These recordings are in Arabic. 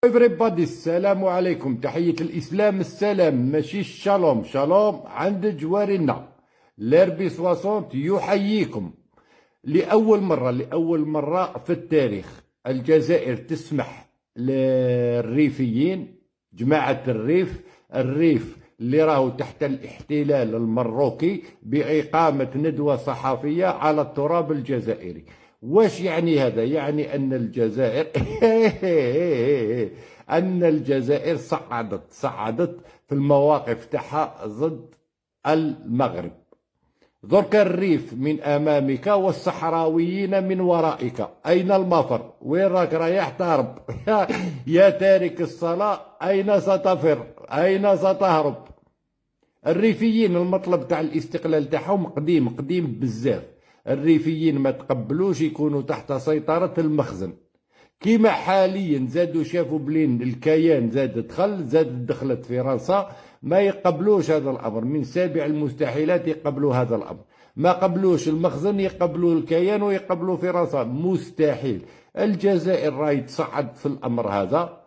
everybody السلام عليكم، تحية الإسلام السلام ماشي الشالوم، شالوم عند جوارنا. ليربي 60 يحييكم. لأول مرة في التاريخ الجزائر تسمح للريفيين، جماعة الريف اللي راهو تحت الاحتلال المروكي، بإقامة ندوة صحفية على التراب الجزائري. واش يعني هذا؟ يعني أن الجزائر أن الجزائر صعدت في المواقف تاعها ضد المغرب. درك الريف من أمامك والصحراويين من ورائك، أين المفر؟ وين راك رايح تهرب؟ يا تارك الصلاة أين ستفر؟ أين ستهرب؟ الريفيين المطلب تاع الاستقلال تاعهم قديم بزاف. الريفيين ما تقبلوش يكونوا تحت سيطرة المخزن، كيما حاليا زادوا شافوا بلين الكيان دخلت فرنسا، ما يقبلوش هذا الأمر. من سابع المستحيلات يقبلوا هذا الأمر. ما قبلوش المخزن يقبلوا الكيان ويقبلوا فرنسا، مستحيل. الجزائر راهي تصعد في الأمر هذا.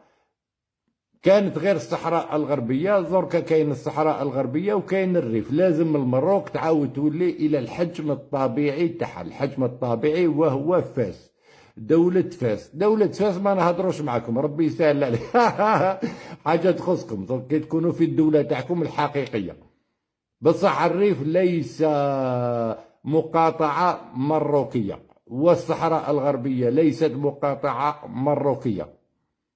كانت غير الصحراء الغربية، دركا كاين الصحراء الغربية وكاين الريف. لازم المروك تعاود تولي إلى الحجم الطبيعي تاعها، الحجم الطبيعي وهو فاس. دولة فاس ما نهضروش معكم، ربي يسهل عليك. حاجة تخصكم درك كي تكونوا في الدولة تاعكم الحقيقية. بصح الريف ليس مقاطعة مروكية، والصحراء الغربية ليست مقاطعة مروكية.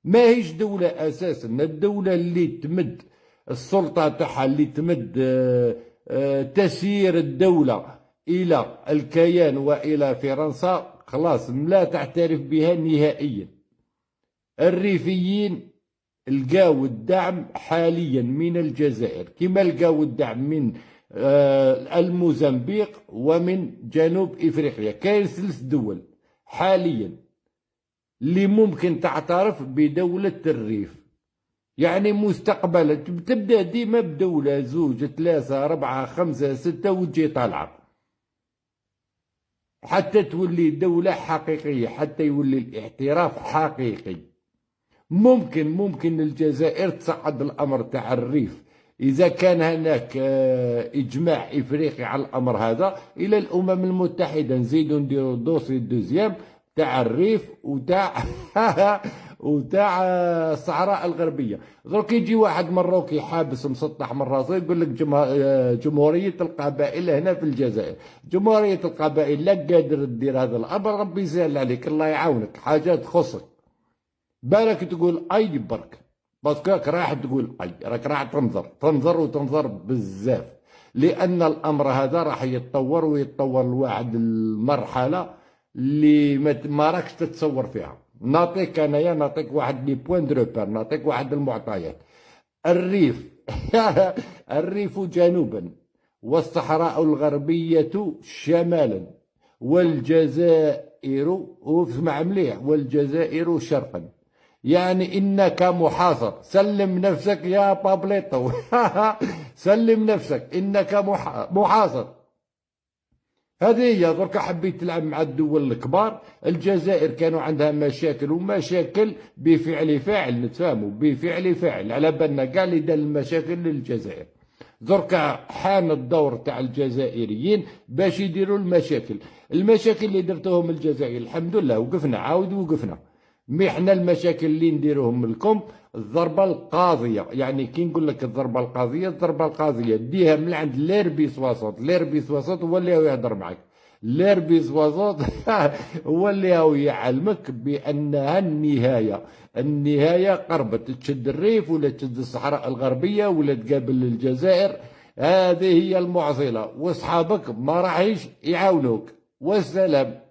ما هيش دولة أساسا. الدولة اللي تمد السلطة تاعها، اللي تمد تسيير الدولة إلى الكيان وإلى فرنسا، خلاص لا تعترف بها نهائيا. الريفيين لقاو الدعم حاليا من الجزائر، كما لقاو الدعم من الموزمبيق ومن جنوب إفريقيا. كاين 3 دول حاليا اللي ممكن تعترف بدولة الريف. يعني مستقبلا تبدأ ديما بدولة 2 3 4 5 6 وتجي طالعة حتى تولي دولة حقيقية، حتى يولي الاعتراف حقيقي. ممكن الجزائر تصعد الأمر تاع الريف إذا كان هناك إجماع إفريقي على الأمر هذا إلى الأمم المتحدة. نزيدو نديرو دوسي دوزيام تاع الريف وتاع الصحراء الغربية. درك يجي واحد مروكي حابس مسطح من راسه يقول لك جمهورية القبائل هنا في الجزائر. جمهورية القبائل لا قادر تدير هذا الأمر، ربي يسهل عليك، الله يعاونك، حاجة تخصك. بالك تقول أي برك باسكو راك راح تقول أي، راك راح تنظر بزاف، لأن الأمر هذا راح يتطور لواحد المرحلة اللي ما راكش تتصور فيها. نعطيك واحد لي بوين دو روبير، نعطيك واحد المعطيات. الريف الريف جنوبا، والصحراء الغربية شمالا، والجزائر، واسمع مليح، والجزائر شرقا. يعني إنك محاصر. سلم نفسك يا بابليتو. سلم نفسك إنك محاصر. هذه هي. درك حبيت تلعب مع الدول الكبار. الجزائر كانوا عندها مشاكل بفعل فاعل، نتفاهموا بفعل فاعل، على بالنا كاع اللي دار المشاكل للجزائر. درك حان الدور تاع الجزائريين باش يديروا المشاكل اللي درتوهم الجزائر. الحمد لله وقفنا. مي حنا المشاكل اللي نديروهم لكم الضربة القاضية. يعني كي نقول لك الضربة القاضية ديها من عند ليربيس وسط هو اللي هو يهضر معك. ليربيس وسط هو اللي هو يعلمك بأنها النهاية قربت. تشد الريف ولا تشد الصحراء الغربية ولا تقابل الجزائر، هذه هي المعضلة، واصحابك ما راحش يعاونوك. والسلام.